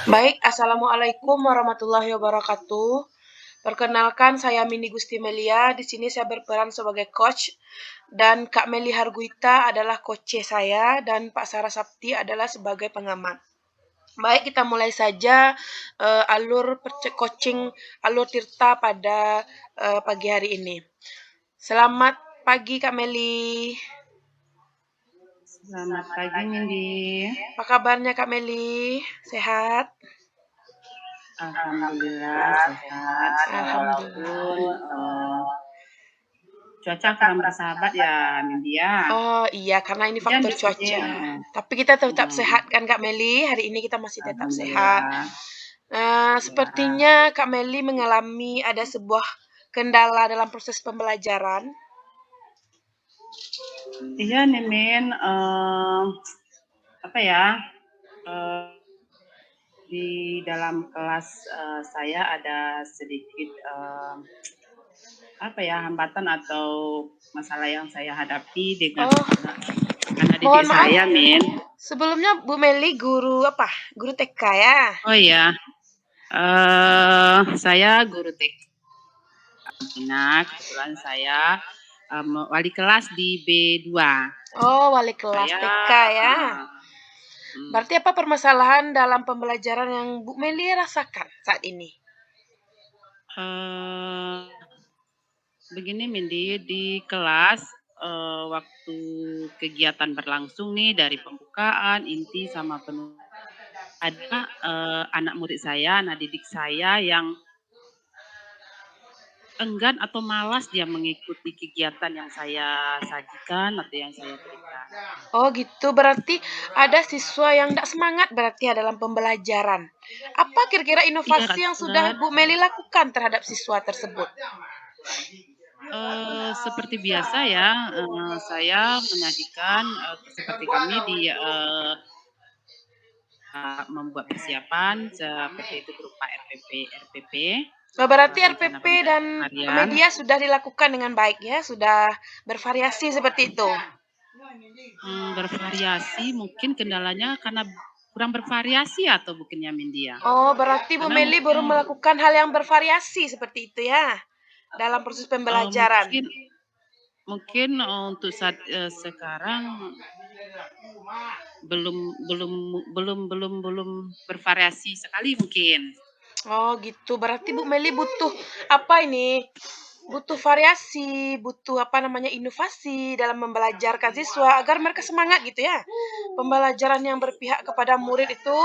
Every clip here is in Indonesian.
Baik, Assalamualaikum warahmatullahi wabarakatuh. Perkenalkan, saya Mini Gusti Melia. Di sini saya berperan sebagai coach dan Kak Meli Harguita adalah coach saya dan Pak Sarah Sapti adalah sebagai pengamat. Baik, kita mulai saja alur coaching alur Tirta pada pagi hari ini. Selamat pagi Kak Meli. Selamat pagi, Mindy. Apa kabarnya Kak Meli? Sehat? Alhamdulillah sehat. Walaupun cuaca kurang bersahabat ya, Mindy ya. Oh iya, karena ini Hujan faktor di sini. cuaca. Tapi kita tetap sehat kan Kak Meli? Hari ini kita masih tetap sehat. Alhamdulillah. Sepertinya Kak Meli mengalami ada sebuah kendala dalam proses pembelajaran. Iya nih, Min. Apa ya? Di dalam kelas saya ada sedikit hambatan atau masalah yang saya hadapi dengan anak Mohon didik maaf. saya, Min. Sebelumnya Bu Meli guru apa? Guru TK ya? Oh iya, saya guru TK. Kebetulan saya wali kelas di B2. Oh, wali kelas Saya, TK ya. Berarti apa permasalahan dalam pembelajaran yang Bu Meli rasakan saat ini? Begini, Mindy, di kelas waktu kegiatan berlangsung nih dari pembukaan, inti sama penutup, ada anak murid saya, anak didik saya yang enggan atau malas dia mengikuti kegiatan yang saya sajikan atau yang saya berikan. Oh gitu, berarti ada siswa yang tidak semangat berarti ya dalam pembelajaran. Apa kira-kira inovasi yang sudah Bu Meli lakukan terhadap siswa tersebut? Seperti biasa ya, saya menyajikan seperti kami di membuat persiapan seperti itu berupa RPP. Berarti RPP dan media sudah dilakukan dengan baik ya, sudah bervariasi seperti itu. Bervariasi, mungkin kendalanya karena kurang bervariasi atau bukannya Mindy ya? Oh, berarti Bu Meli baru melakukan hal yang bervariasi seperti itu ya dalam proses pembelajaran. Mungkin untuk saat sekarang belum bervariasi sekali mungkin. Oh gitu, berarti Bu Meli butuh apa ini? Butuh variasi, butuh inovasi dalam membelajarkan siswa agar mereka semangat gitu ya. Pembelajaran yang berpihak kepada murid itu.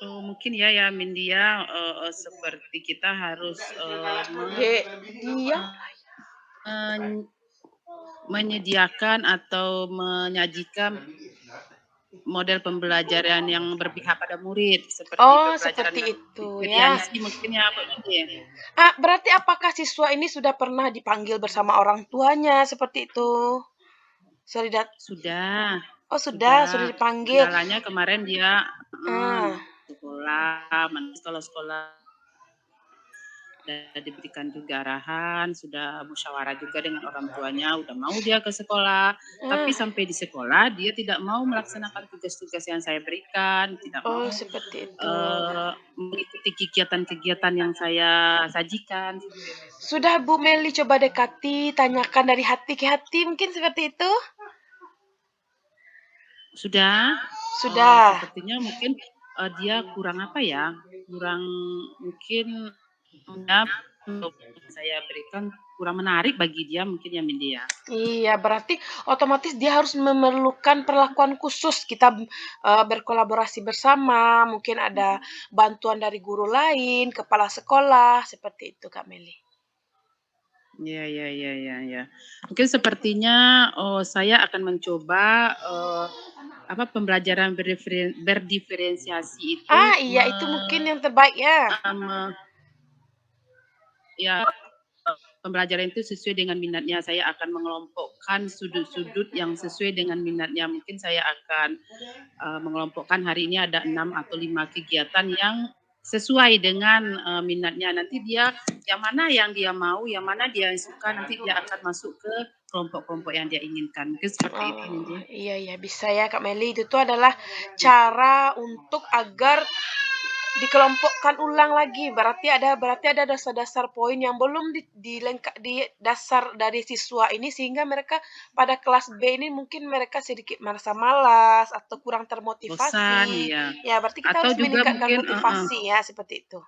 Mungkin ya Mindy ya, seperti kita harus menyediakan atau menyajikan model pembelajaran yang berpihak pada murid seperti pembelajaran seperti itu ya. Mungkin ya Pak Mindy. Berarti apakah siswa ini sudah pernah dipanggil bersama orang tuanya seperti itu? Sudah. Oh sudah dipanggil. Kendalanya kemarin dia sekolah sudah diberikan juga arahan, sudah musyawarah juga dengan orang tuanya, udah mau dia ke sekolah, tapi sampai di sekolah dia tidak mau melaksanakan tugas-tugas yang saya berikan, tidak mau seperti itu. Mengikuti kegiatan-kegiatan yang saya sajikan. Sudah Bu Meli coba dekati, tanyakan dari hati ke hati, mungkin seperti itu? Sudah. Sepertinya mungkin dia kurang kurang mungkin saya berikan kurang menarik bagi dia mungkin ya Mindy ya. Iya, berarti otomatis dia harus memerlukan perlakuan khusus. Kita berkolaborasi bersama, mungkin ada bantuan dari guru lain, kepala sekolah, seperti itu Kak Meli. Ya. Mungkin sepertinya saya akan mencoba pembelajaran berdiferensiasi itu. Iya, itu mungkin yang terbaik ya. Pembelajaran itu sesuai dengan minatnya. Saya akan mengelompokkan sudut-sudut yang sesuai dengan minatnya. Mungkin saya akan mengelompokkan hari ini ada 6 atau 5 kegiatan yang sesuai dengan minatnya. Nanti dia yang mana yang dia mau, yang mana dia yang suka, nanti dia akan masuk ke kelompok-kelompok yang dia inginkan. Mungkin seperti itu, Oh, Nindi. iya iya bisa ya Kak Meli. Itu tuh adalah cara untuk agar dikelompokkan ulang lagi. Berarti ada dasar-dasar poin yang belum di dasar dari siswa ini sehingga mereka pada kelas B ini mungkin mereka sedikit merasa malas atau kurang Bosan, termotivasi. ya. Ya, berarti kita Atau harus juga meningkatkan mungkin motivasi ya seperti itu.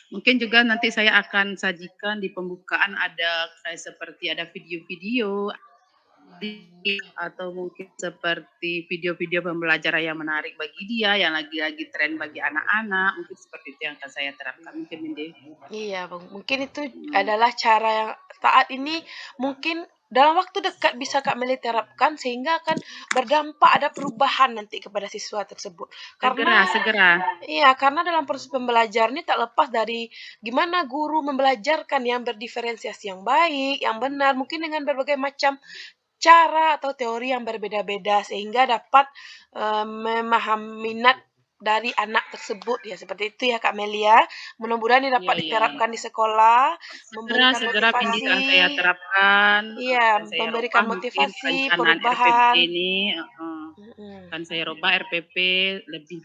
mungkin juga nanti saya akan sajikan di pembukaan ada kayak seperti ada video-video atau mungkin seperti video-video pembelajaran yang menarik bagi dia, yang lagi-lagi tren bagi anak-anak, mungkin seperti itu yang akan saya terapkan. Mungkin Mindi. Iya, Bang. Mungkin itu adalah cara yang saat ini mungkin dalam waktu dekat bisa Kak Meli terapkan sehingga akan berdampak ada perubahan nanti kepada siswa tersebut. Karena Segera. iya, karena dalam proses pembelajaran ini tak lepas dari gimana guru membelajarkan yang berdiferensiasi yang baik, yang benar, mungkin dengan berbagai macam cara atau teori yang berbeda-beda sehingga dapat memahami minat dari anak tersebut ya seperti itu ya Kak Melia. Mudah-mudahan ini Iya, dapat iya, iya. diterapkan di sekolah, memberikan Segera Vindi akan motivasi, saya terapkan, iya, akan saya memberikan rubah mungkin motivasi, perencanaan RPP perubahan. ini, Mm-mm. akan saya rubah RPP lebih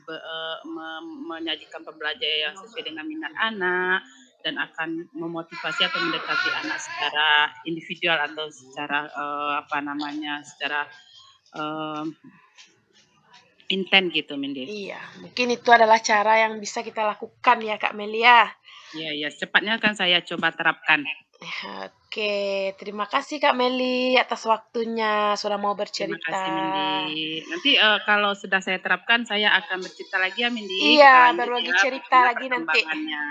menyajikan pembelajaran yang sesuai dengan minat anak dan akan memotivasi atau mendekati anak secara individual atau secara secara intent gitu, Mindi. Iya, mungkin itu adalah cara yang bisa kita lakukan ya Kak Melia. Iya, iya, secepatnya akan saya coba terapkan. Oke, terima kasih Kak Meli atas waktunya sudah mau Terima bercerita. kasih, Mindi. Nanti kalau sudah saya terapkan, saya akan bercerita lagi ya, Mindi. Kita Iya, lanjut berbagi ya, cerita bagaimana lagi nanti. perkembangannya.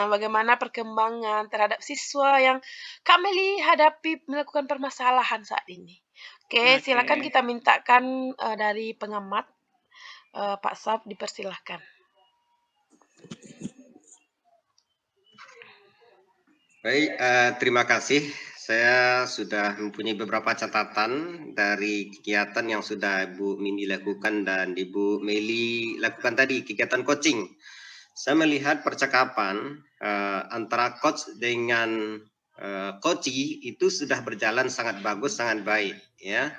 Bagaimana perkembangan terhadap siswa yang Kak Meli hadapi melakukan permasalahan saat ini. Oke, silakan Oke. kita mintakan dari pengamat Pak Sab dipersilahkan. Baik, terima kasih. Saya sudah mempunyai beberapa catatan dari kegiatan yang sudah Bu Mindi lakukan dan Ibu Meli lakukan tadi, kegiatan coaching. Saya melihat percakapan antara coach dengan coachee itu sudah berjalan sangat bagus, sangat baik, ya.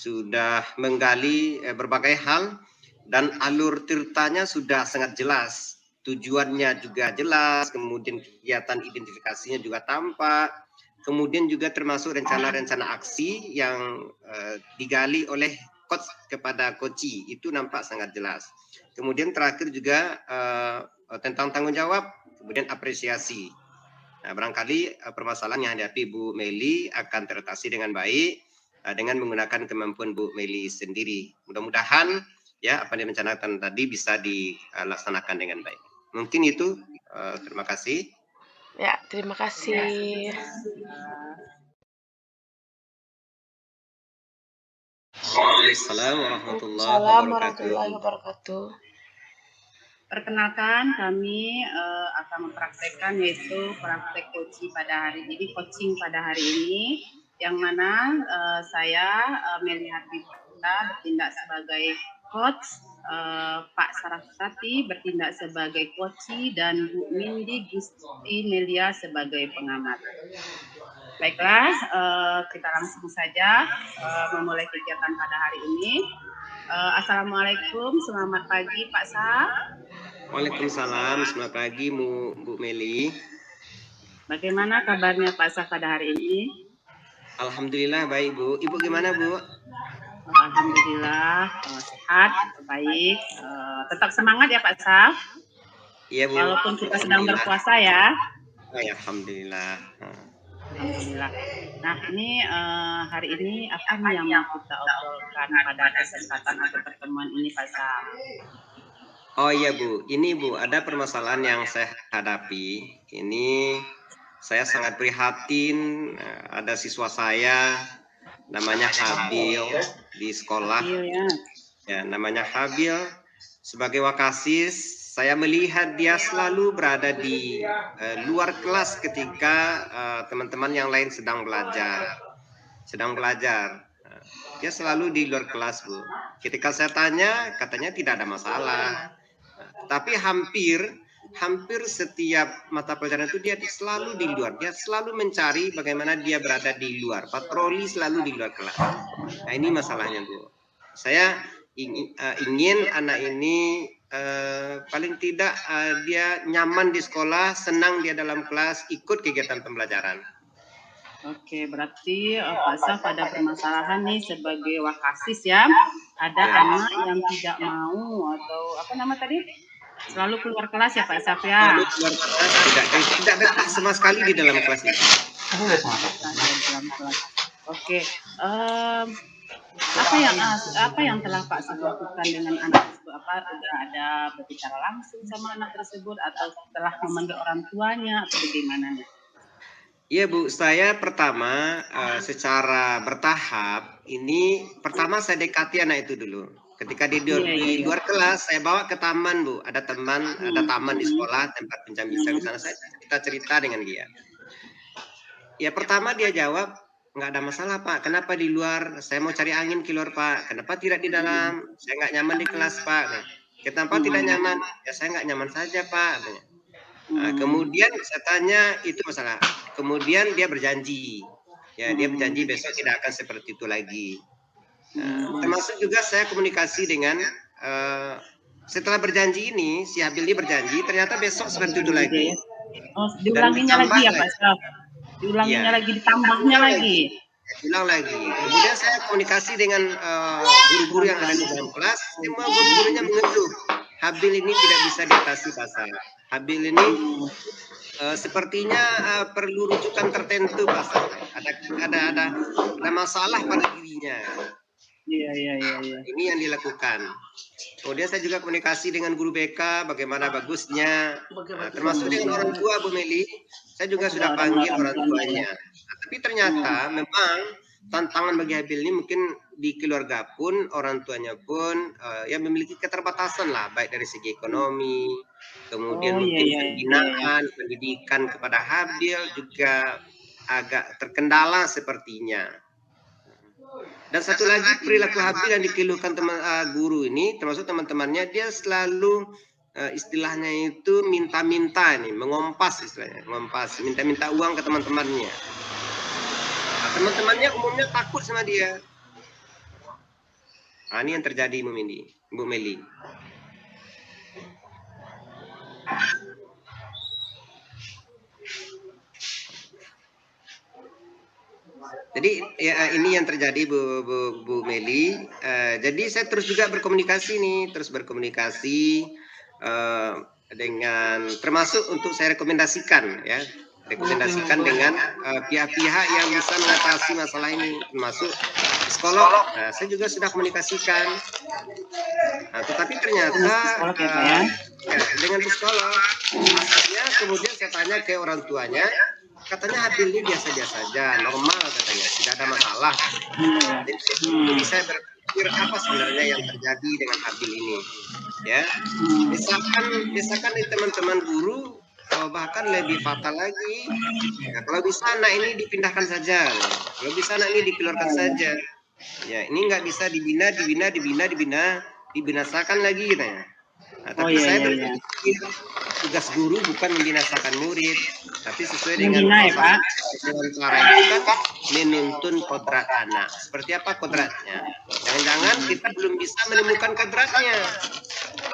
Sudah menggali berbagai hal dan alur ceritanya sudah sangat jelas. Tujuannya juga jelas, kemudian kegiatan identifikasinya juga tampak, kemudian juga termasuk rencana-rencana aksi yang digali oleh coach kepada coachee itu nampak sangat jelas. Kemudian terakhir juga tentang tanggung jawab, kemudian apresiasi. Nah, barangkali permasalahan yang dihadapi Bu Meli akan teratasi dengan baik dengan menggunakan kemampuan Bu Meli sendiri. Mudah-mudahan ya apa yang direncanakan tadi bisa dilaksanakan dengan baik. Mungkin itu. Terima kasih. Ya, terima kasih. Assalamualaikum warahmatullahi wabarakatuh. Perkenalkan, kami akan mempraktekkan yaitu praktek coaching pada hari ini, yang mana saya melihat kita bertindak sebagai coach, Pak Sarasvati bertindak sebagai coachee dan Bu Mindi Gusti Melia sebagai pengamat. Baiklah, kita langsung saja memulai kegiatan pada hari ini. Assalamualaikum, selamat pagi Pak Sa. Waalaikumsalam, selamat pagi Bu Meli. Bagaimana kabarnya Pak Sa pada hari ini? Alhamdulillah baik Bu. Ibu gimana Bu? Alhamdulillah sehat, baik. Tetap semangat ya Pak Sa. Iya Bu. Walaupun kita sedang berpuasa ya. Ya, alhamdulillah. Alhamdulillah. Nah ini hari ini apa yang kita obrolkan pada kesempatan atau pertemuan ini Pak Sa? Oh iya Bu, ini Bu ada permasalahan yang saya hadapi. Ini saya sangat prihatin. Ada siswa saya namanya Habil di sekolah. Ya, namanya Habil. Sebagai wakasis, saya melihat dia selalu berada di luar kelas ketika teman-teman yang lain sedang belajar. Dia selalu di luar kelas Bu. Ketika saya tanya, katanya tidak ada masalah. Tapi hampir hampir setiap mata pelajaran itu dia selalu di luar. Dia selalu mencari bagaimana dia berada di luar, patroli selalu di luar kelas. Nah ini masalahnya Bu. Saya ingin anak ini paling tidak dia nyaman di sekolah, senang dia dalam kelas, ikut kegiatan pembelajaran. Oke, berarti Pak Saf ada permasalahan nih sebagai wakasis ya. Ada anak yang tidak mau atau apa nama tadi? Selalu keluar kelas ya Pak Saf ya. Selalu keluar kelas, tidak betah sama sekali di dalam kelas itu. Oke, apa yang telah Pak Saf lakukan dengan anak tersebut? Apa sudah ada berbicara langsung sama anak tersebut atau telah memanggil orang tuanya atau bagaimana nih? Iya Bu, saya pertama secara bertahap ini pertama saya dekati anak itu dulu. Ketika di luar kelas saya bawa ke taman Bu, ada taman di sekolah tempat bincang-bincang di sana. Kita cerita dengan dia. Ya pertama dia jawab nggak ada masalah Pak. Kenapa di luar? Saya mau cari angin keluar Pak. Kenapa tidak di dalam? Saya nggak nyaman di kelas Pak. Kenapa tidak nyaman? Ya saya nggak nyaman saja Pak. Nah, kemudian saya tanya itu masalah. Kemudian dia berjanji, ya dia berjanji besok tidak akan seperti itu lagi. Termasuk juga saya komunikasi dengan setelah berjanji ini, si Habil ini berjanji, ternyata besok seperti itu lagi. Oh, diulanginya lagi ya Pak Saf? Diulanginya lagi, ditambahnya lagi? Ulang lagi. Kemudian saya komunikasi dengan guru-guru yang ada di dalam kelas, semua guru-gurunya mengeluh. Habil ini tidak bisa diatasi pasal. Habil ini sepertinya perlu rujukan tertentu pasal. Ada masalah pada dirinya. Iya. Ini yang dilakukan. Kemudian saya juga komunikasi dengan guru BK, bagaimana bagusnya, termasuk dengan orang tua Bu Meli. Saya juga sudah panggil orang tuanya. Tapi ternyata memang tantangan bagi Habil ini mungkin di keluarga pun orang tuanya pun yang memiliki keterbatasan lah, baik dari segi ekonomi, kemudian mungkin pembinaan, pendidikan kepada Habil juga agak terkendala sepertinya. Dan satu lagi perilaku Habil yang dikeluhkan teman guru ini, termasuk teman-temannya, dia selalu istilahnya itu minta-minta nih, mengompas istilahnya, mengompas, minta-minta uang ke teman-temannya. Nah, teman-temannya umumnya takut sama dia. Nah, ini yang terjadi Bu Meli. Jadi ya ini yang terjadi Bu Meli. Jadi saya terus juga berkomunikasi dengan termasuk untuk saya rekomendasikan dengan pihak-pihak yang bisa mengatasi masalah ini, termasuk psikolog. Nah, saya juga sudah komunikasikan. Nah, tetapi ternyata dengan psikolog, maksudnya kemudian saya tanya ke orang tuanya, katanya Habil ini biasa-biasa saja, normal katanya, tidak ada masalah. Jadi saya berpikir apa sebenarnya yang terjadi dengan Habil ini, ya. Misalkan teman-teman guru bahkan lebih fatal lagi. Ya, kalau bisa anak ini dipindahkan saja, kalau bisa anak ini dikeluarkan saja. Ya, ini nggak bisa dibinasakan lagi gitu ya. Nah, tapi saya berpikir tugas guru bukan membinasakan murid, tapi sesuai dengan cara itu kan menuntun kodrat anak. Seperti apa kodratnya? Jangan-jangan kita belum bisa menemukan kodratnya.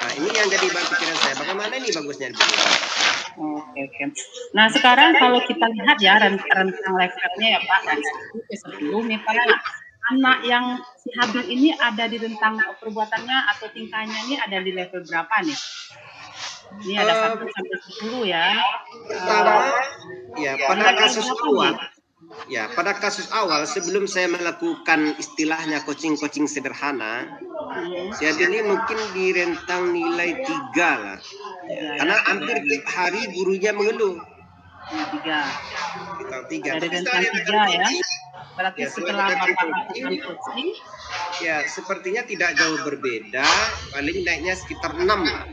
Nah, ini yang jadi pikiran saya. Bagaimana ini bagusnya? Oke. Nah, sekarang kalau kita lihat ya rentang levelnya ya Pak, dari 1 ke 10 nih Pak, anak yang si Habil ini ada di rentang perbuatannya atau tingkahnya ini ada di level berapa nih? Ini ada 1 sampai 10 ya. Pertama, ya pada kasus awal sebelum saya melakukan istilahnya coaching sederhana, si Habil ini mungkin di rentang nilai 3 lah. Ya, karena hampir tiap hari gurunya mengeluh. 3. Dari rentang 3 ya. Berarti setelah Bapak lakukan coaching, ya sepertinya tidak jauh berbeda, paling naiknya sekitar 6 lah.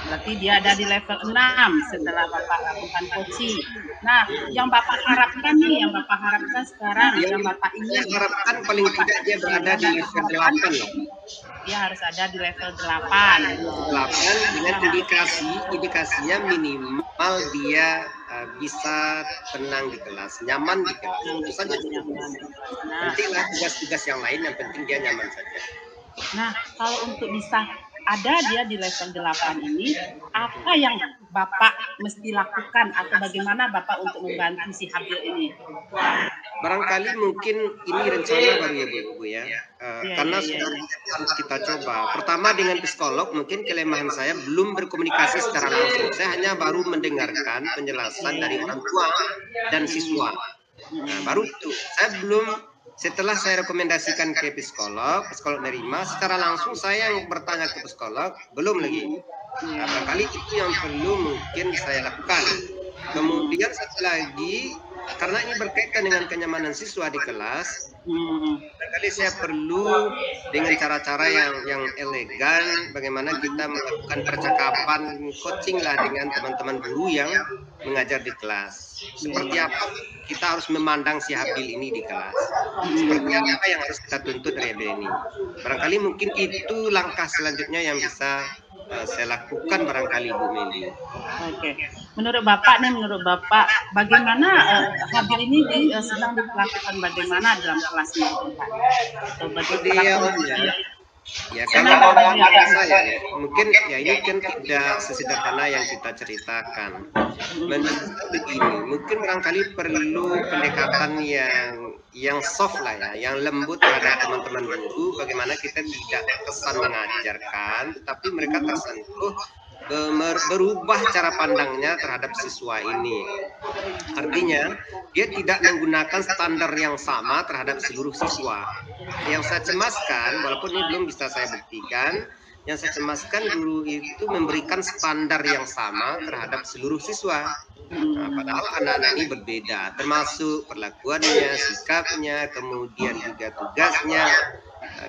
Berarti dia ada di level 6 setelah Bapak lakukan coaching. Nah, yang Bapak harapkan sekarang, yang Bapak ingin harapkan paling tidak dia berada di level 8 lah. dia harus ada di level 8. 8 dengan indikasinya minimal dia bisa tenang di kelas, nyaman di kelas. Itu saja cukup. Nantilah tugas-tugas yang lain, yang penting dia nyaman saja. Nah, kalau untuk bisa ada dia di level 8 ini, apa yang Bapak mesti lakukan atau bagaimana Bapak untuk membantu si Habil ini? Barangkali mungkin ini rencana baru ya Bu ya, karena sudah harus kita coba. Pertama dengan psikolog, mungkin kelemahan saya belum berkomunikasi secara langsung. Saya hanya baru mendengarkan penjelasan dari orang tua dan siswa. Nah, baru itu. Saya belum, setelah saya rekomendasikan ke psikolog nerima, secara langsung saya yang bertanya ke psikolog, belum lagi. Nah, barangkali itu yang perlu mungkin saya lakukan. Kemudian satu lagi, karena ini berkaitan dengan kenyamanan siswa di kelas, barangkali saya perlu dengan cara-cara yang elegan, bagaimana kita melakukan percakapan, coaching lah dengan teman-teman guru yang mengajar di kelas. Seperti apa kita harus memandang si Habil ini di kelas, seperti apa yang harus kita tuntut dari Habil ini. Barangkali mungkin itu langkah selanjutnya yang bisa saya lakukan barangkali Bu Meli. Oke. Menurut Bapak bagaimana Habil ini sedang diperlakukan bagaimana dalam kelasnya? Atau bagaimana? Ya, kalau saya ya, mungkin ya ini kan tidak sesederhana yang kita ceritakan. Menurut saya begini, mungkin barangkali perlu pendekatan yang soft lah ya, yang lembut terhadap teman-teman guru. Bagaimana kita tidak terkesan mengajarkan, tetapi mereka tersentuh berubah cara pandangnya terhadap siswa ini. Artinya dia tidak menggunakan standar yang sama terhadap seluruh siswa. Yang saya cemaskan, walaupun ini belum bisa saya buktikan, yang saya cemaskan guru itu memberikan standar yang sama terhadap seluruh siswa. Nah, padahal anak-anak ini berbeda, termasuk perlakuannya, sikapnya, kemudian juga tugasnya,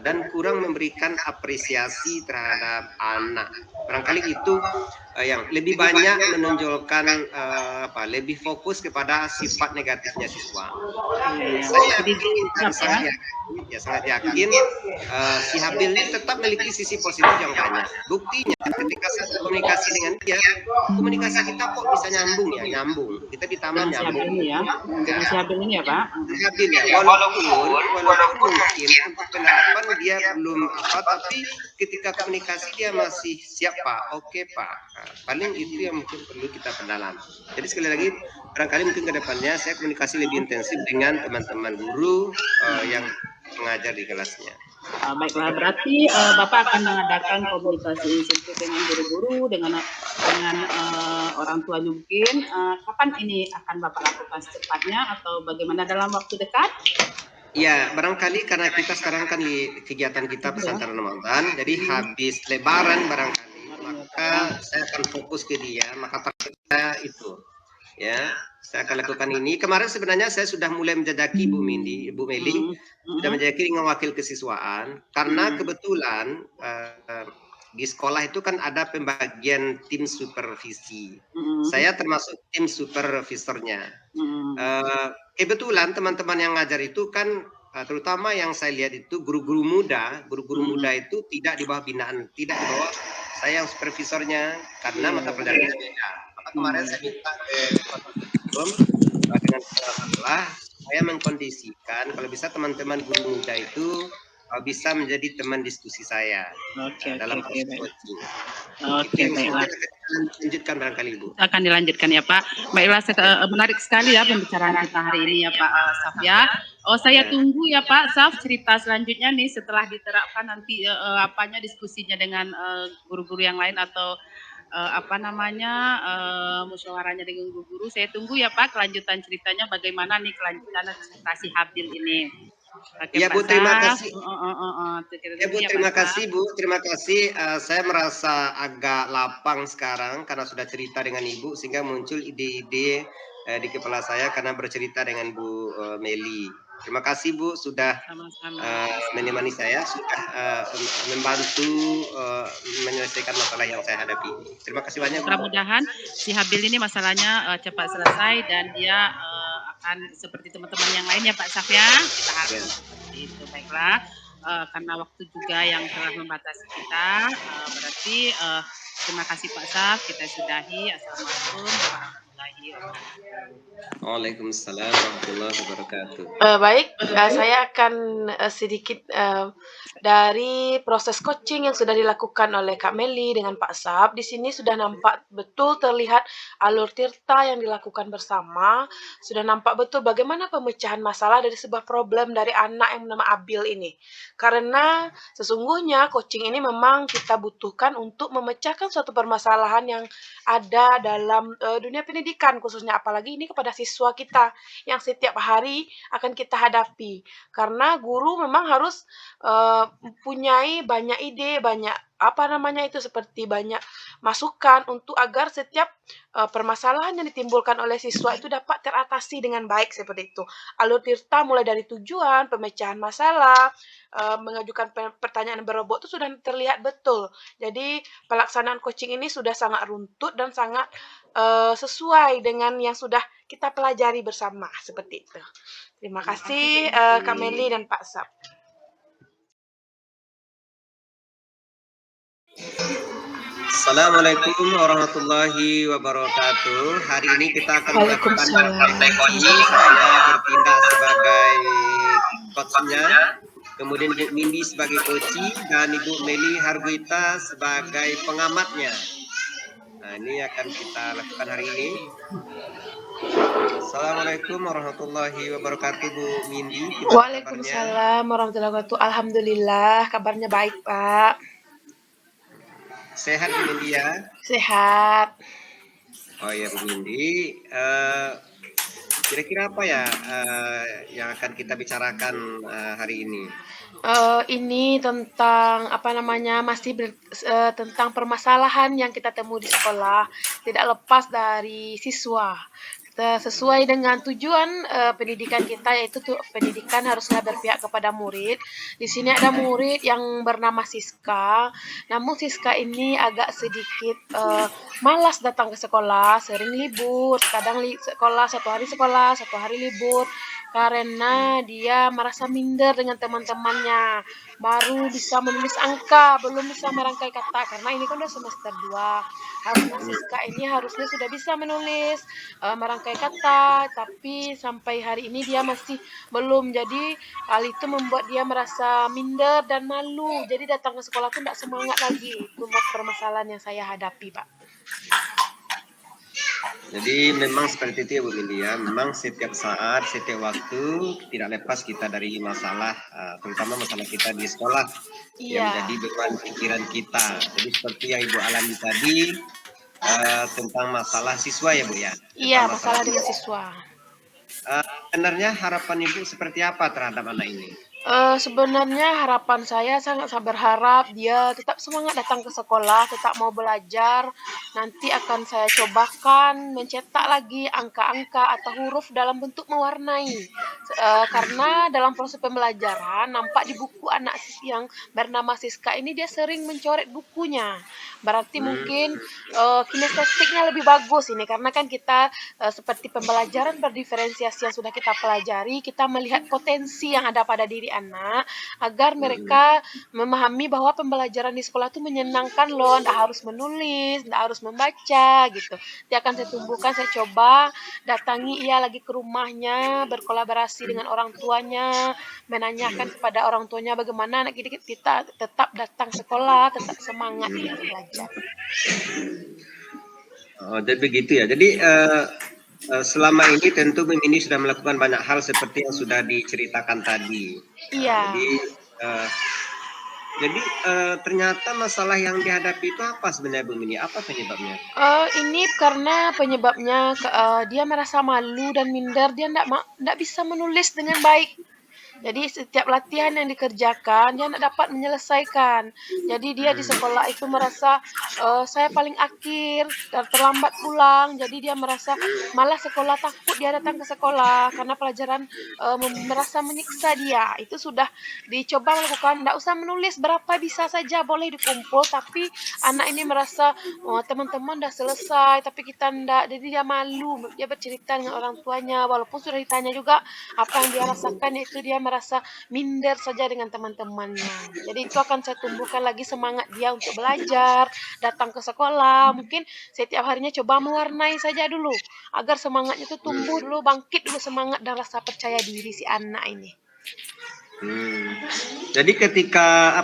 dan kurang memberikan apresiasi terhadap anak. Barangkali itu yang lebih banyak menonjolkan lebih fokus kepada sifat negatifnya siswa. Saya sangat yakin si Habil ini tetap memiliki sisi positif yang banyak. Buktinya ketika saya komunikasi dengan dia, komunikasi kita kok bisa nyambung. Kita di taman nyambung. Si Habil ini ya Pak? Habil ya, walaupun mungkin untuk penerapan dia belum tapi ketika komunikasi dia masih siap Pak, oke Pak. Nah, paling itu yang mungkin perlu kita perdalam. Jadi sekali lagi, barangkali mungkin ke depannya saya komunikasi lebih intensif dengan teman-teman guru yang mengajar di kelasnya. Baiklah, berarti Bapak akan mengadakan komunikasi intensif dengan guru-guru, dengan orang tua mungkin. Kapan ini akan Bapak lakukan secepatnya atau bagaimana dalam waktu dekat? Ya, barangkali karena kita sekarang kan di kegiatan kita pesantren Ramadan, jadi habis Lebaran barangkali, maka saya akan fokus ke dia, maka target saya itu, ya, saya akan lakukan ini. Kemarin sebenarnya saya sudah mulai menjajaki Bu Meli, sudah menjajaki dengan wakil kesiswaan, karena kebetulan di sekolah itu kan ada pembagian tim supervisi. Saya termasuk tim supervisornya. Kebetulan teman-teman yang ngajar itu kan terutama yang saya lihat itu guru-guru muda itu tidak di bawah binaan, tidak di bawah saya yang supervisornya karena mata pelajarannya beda. Maka kemarin saya minta dengan setelah saya mengkondisikan kalau bisa teman-teman guru muda itu bisa menjadi teman diskusi saya dalam proses coaching. Baiklah. Lanjutkan barangkali Ibu. Akan dilanjutkan ya Pak. Baiklah, menarik sekali ya pembicaraan kita hari ini ya Pak Saf ya. Saya tunggu ya Pak Saf cerita selanjutnya nih setelah diterapkan nanti diskusinya dengan guru-guru yang lain atau musyawarahnya dengan guru-guru. Saya tunggu ya Pak kelanjutan ceritanya bagaimana nih kelanjutan presentasi Habil ini. Oke, ya Bu, terima kasih. Ya Bu, terima kasih. Saya merasa agak lapang sekarang karena sudah cerita dengan Ibu sehingga muncul ide-ide di kepala saya karena bercerita dengan Bu Meli. Terima kasih Bu sudah menemani saya, sudah membantu menyelesaikan masalah yang saya hadapi. Terima kasih banyak. Mudah-mudahan si Habil ini masalahnya cepat selesai dan dia akan seperti teman-teman yang lain ya Pak Saf ya. Kita harus itu. Baiklah. karena waktu juga yang telah membatasi kita, berarti terima kasih Pak Saf, kita sudahi. Assalamualaikum warahmatullahi wabarakatuh. Waalaikumsalam warahmatullahi wabarakatuh. Baik, saya akan sedikit dari proses coaching yang sudah dilakukan oleh Kak Meli dengan Pak Sab. Di sini sudah nampak betul terlihat alur tirta yang dilakukan bersama. Sudah nampak betul bagaimana pemecahan masalah dari sebuah problem dari anak yang bernama Abil ini. Karena sesungguhnya coaching ini memang kita butuhkan untuk memecahkan suatu permasalahan yang ada dalam dunia pendidikan, khususnya apalagi ini kepada siswa kita yang setiap hari akan kita hadapi. Karena guru memang harus mempunyai banyak ide, banyak seperti banyak masukan untuk agar setiap permasalahan yang ditimbulkan oleh siswa itu dapat teratasi dengan baik seperti itu. Alur tirta mulai dari tujuan, pemecahan masalah, mengajukan pertanyaan berebut itu sudah terlihat betul. Jadi pelaksanaan coaching ini sudah sangat runtut dan sangat sesuai dengan yang sudah kita pelajari bersama seperti itu. Terima kasih Kak Meli dan Pak Sab. Assalamualaikum warahmatullahi wabarakatuh. Hari ini kita akan melakukan coaching. Saya bertindak sebagai coachnya, kemudian Ibu Mindi sebagai coaching dan Ibu Meli Harguita sebagai pengamatnya. Nah, ini akan kita lakukan hari ini. Assalamualaikum warahmatullahi wabarakatuh, Bu Mindi. Waalaikumsalam warahmatullahi wabarakatuh. Alhamdulillah, kabarnya baik, Pak. Sehat Bu Mindi ya? Sehat. Oh ya Bu Mindi, kira-kira apa ya yang akan kita bicarakan hari ini? Ini tentang tentang permasalahan yang kita temui di sekolah, tidak lepas dari siswa. Sesuai dengan tujuan pendidikan kita, yaitu pendidikan haruslah berpihak kepada murid. Di sini ada murid yang bernama Siska, namun Siska ini agak sedikit malas datang ke sekolah, sering libur, kadang satu hari libur, karena dia merasa minder dengan teman-temannya, baru bisa menulis angka, belum bisa merangkai kata, karena ini kan udah semester 2. Harusnya Siska ini sudah bisa menulis, merangkai kata, tapi sampai hari ini dia masih belum. Jadi hal itu membuat dia merasa minder dan malu, jadi datang ke sekolah tuh tidak semangat lagi. Itu permasalahan yang saya hadapi, Pak. Jadi memang seperti itu ya Bu Mindi ya, memang setiap saat, setiap waktu tidak lepas kita dari masalah, terutama masalah kita di sekolah yang menjadi beban pikiran kita. Jadi seperti yang Ibu alami tadi tentang masalah siswa ya Bu ya? Iya, masalah dengan siswa. Sebenarnya harapan Ibu seperti apa terhadap anak ini? Sebenarnya harapan saya sangat berharap dia tetap semangat datang ke sekolah, tetap mau belajar. Nanti akan saya cobakan mencetak lagi angka-angka atau huruf dalam bentuk mewarnai. Karena dalam proses pembelajaran nampak di buku anak yang bernama Siska ini dia sering mencoret bukunya. Berarti mungkin kinestetiknya lebih bagus ini, karena kan kita seperti pembelajaran berdiferensiasi yang sudah kita pelajari, kita melihat potensi yang ada pada diri anak agar mereka memahami bahwa pembelajaran di sekolah itu menyenangkan loh, tidak harus menulis, tidak harus membaca gitu. Dia akan saya tumbuhkan, saya coba datangi ia lagi ke rumahnya, berkolaborasi dengan orang tuanya, menanyakan kepada orang tuanya bagaimana anak kita tetap datang sekolah, tetap semangat dia belajar. Oh, jadi begitu ya. Jadi selama ini tentu ini sudah melakukan banyak hal seperti yang sudah diceritakan tadi. Iya. Jadi ternyata masalah yang dihadapi itu apa sebenarnya Bu Mini? Apa penyebabnya? Ini karena penyebabnya dia merasa malu dan minder, dia tidak bisa menulis dengan baik. Jadi setiap latihan yang dikerjakan dia tidak dapat menyelesaikan. Jadi dia di sekolah itu merasa saya paling akhir dan terlambat pulang. Jadi dia merasa malah sekolah, takut dia datang ke sekolah karena pelajaran merasa menyiksa dia. Itu sudah dicoba lakukan, tidak usah menulis, berapa bisa saja boleh dikumpul. Tapi anak ini merasa teman-teman sudah selesai, tapi kita tidak. Jadi dia malu, dia bercerita dengan orang tuanya walaupun sudah ditanya juga apa yang dia rasakan, yaitu dia merasa rasa minder saja dengan teman-temannya. Jadi itu akan saya tumbuhkan lagi semangat dia untuk belajar, datang ke sekolah. Mungkin setiap harinya coba mewarnai saja dulu, agar semangatnya itu tumbuh dulu, bangkit dulu semangat dan rasa percaya diri si anak ini. Jadi ketika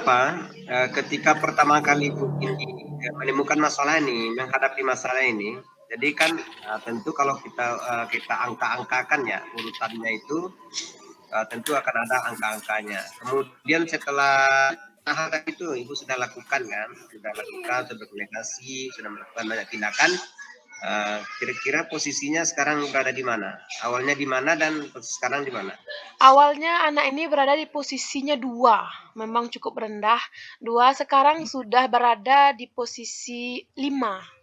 pertama kali Bu Indi menemukan masalah ini, menghadapi masalah ini, jadi kan tentu kalau kita angka-angkakan ya urutannya itu tentu akan ada angka-angkanya. Kemudian setelah hal itu Ibu sudah lakukan kan, sudah berkomunikasi, sudah melakukan banyak tindakan. Kira-kira posisinya sekarang berada di mana? Awalnya di mana dan sekarang di mana? Awalnya anak ini berada di posisinya 2, memang cukup rendah. 2 sekarang sudah berada di posisi 5.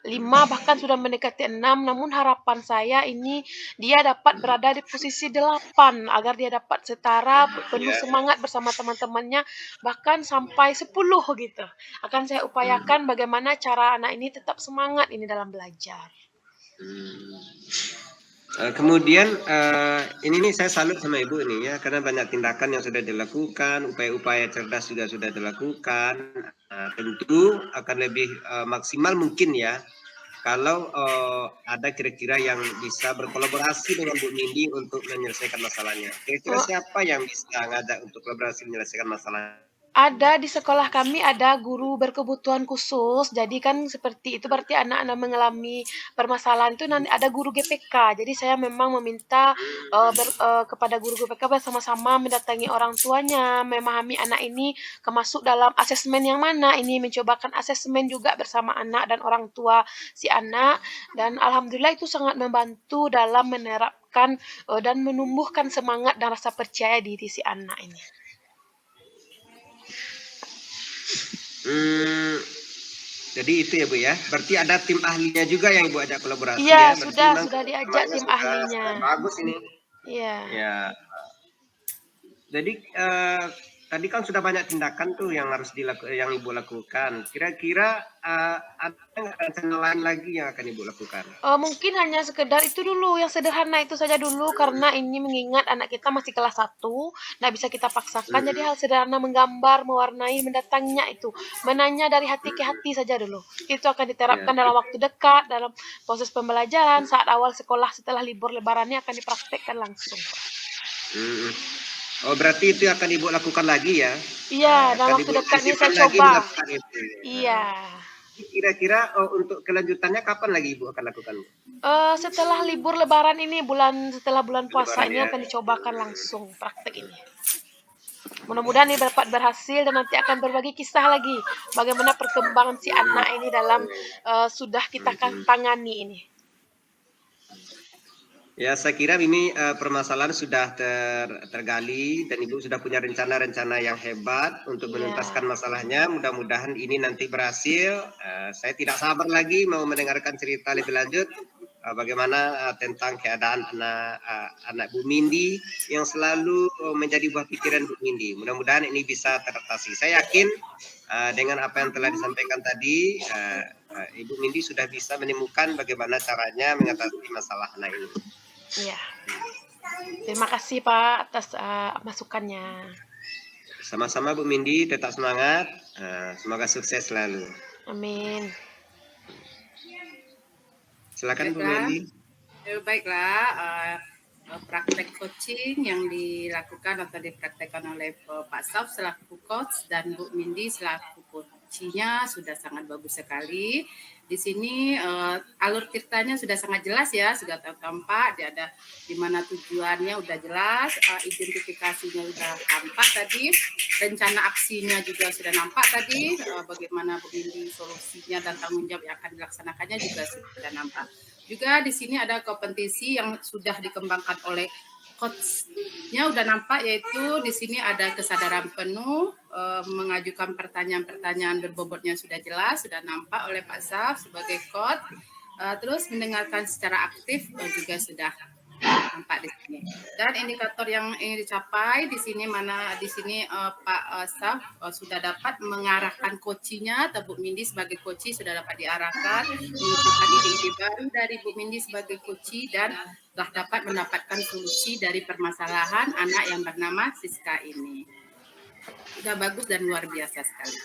5 bahkan sudah mendekati 6, namun harapan saya ini dia dapat berada di posisi 8 agar dia dapat setara penuh semangat bersama teman-temannya, bahkan sampai 10 gitu. Akan saya upayakan bagaimana cara anak ini tetap semangat ini dalam belajar. Kemudian ini nih saya salut sama Ibu nih ya, karena banyak tindakan yang sudah dilakukan, upaya-upaya cerdas juga sudah dilakukan. Tentu akan lebih maksimal mungkin ya kalau ada kira-kira yang bisa berkolaborasi dengan Bu Nindi untuk menyelesaikan masalahnya. Kira-kira siapa yang bisa ngajak untuk kolaborasi menyelesaikan masalahnya? Ada di sekolah kami ada guru berkebutuhan khusus. Jadi kan seperti itu berarti anak-anak mengalami permasalahan itu nanti ada guru GPK. Jadi saya memang meminta kepada guru GPK bersama-sama mendatangi orang tuanya, memahami anak ini masuk dalam asesmen yang mana. Ini mencobakan asesmen juga bersama anak dan orang tua si anak. Dan alhamdulillah itu sangat membantu dalam menerapkan dan menumbuhkan semangat dan rasa percaya diri si anak ini. Jadi itu ya Bu ya. Berarti ada tim ahlinya juga yang Ibu ajak kolaborasi ya? ya. Sudah diajak tim ahlinya. Bagus ini. Iya. Ya. Jadi tadi kan sudah banyak tindakan tuh yang harus yang Ibu lakukan. Kira-kira ada nggak rencana lain lagi yang akan Ibu lakukan? Mungkin hanya sekedar itu dulu, yang sederhana itu saja dulu, karena ini mengingat anak kita masih kelas 1, nggak bisa kita paksakan. Jadi hal sederhana menggambar, mewarnai, mendatanginya itu, menanya dari hati ke hati saja dulu. Itu akan diterapkan dalam waktu dekat, dalam proses pembelajaran, saat awal sekolah setelah libur lebarannya akan dipraktekkan langsung. Oh, berarti itu akan Ibu lakukan lagi ya? Iya, dalam waktu dekat ini saya coba. Iya. Kira-kira untuk kelanjutannya kapan lagi Ibu akan lakukan? Setelah libur lebaran ini, setelah bulan puasa ini akan dicobakan langsung praktek ini. Mudah-mudahan ini dapat berhasil dan nanti akan berbagi kisah lagi bagaimana perkembangan si anak ini dalam sudah kita tangani ini. Ya, saya kira ini permasalahan sudah tergali dan Ibu sudah punya rencana-rencana yang hebat untuk menuntaskan masalahnya. Mudah-mudahan ini nanti berhasil. Saya tidak sabar lagi mau mendengarkan cerita lebih lanjut bagaimana tentang keadaan anak Bu Mindy yang selalu menjadi buah pikiran Bu Mindy. Mudah-mudahan ini bisa teratasi. Saya yakin dengan apa yang telah disampaikan tadi, Ibu Mindy sudah bisa menemukan bagaimana caranya mengatasi masalah anak ini. Iya. Terima kasih Pak atas masukannya. Sama-sama Bu Mindy, tetap semangat. Semoga sukses selalu. Amin. Silakan Bu Mindy. Baiklah, praktek coaching yang dilakukan atau dipraktekkan oleh Pak Saf selaku coach dan Bu Mindy selaku coachnya sudah sangat bagus sekali. Di sini alur ceritanya sudah sangat jelas ya, sudah tampak, dia ada di mana tujuannya udah jelas, identifikasinya sudah tampak tadi, rencana aksinya juga sudah nampak tadi, bagaimana begini solusinya dan tanggung jawab yang akan dilaksanakannya juga sudah nampak. Juga di sini ada kompetisi yang sudah dikembangkan oleh coach-nya udah nampak, yaitu di sini ada kesadaran penuh, mengajukan pertanyaan-pertanyaan berbobotnya sudah jelas, sudah nampak oleh Pak Saf sebagai coach, terus mendengarkan secara aktif juga sudah nampak di sini. Dan indikator yang ingin dicapai di sini Pak Saf sudah dapat mengarahkan coachnya atau Bu Mindy sebagai coach sudah dapat diarahkan, menunjukkan ide-ide baru dari Bu Mindy sebagai coach dan telah dapat mendapatkan solusi dari permasalahan anak yang bernama Siska ini. Sudah bagus dan luar biasa sekali.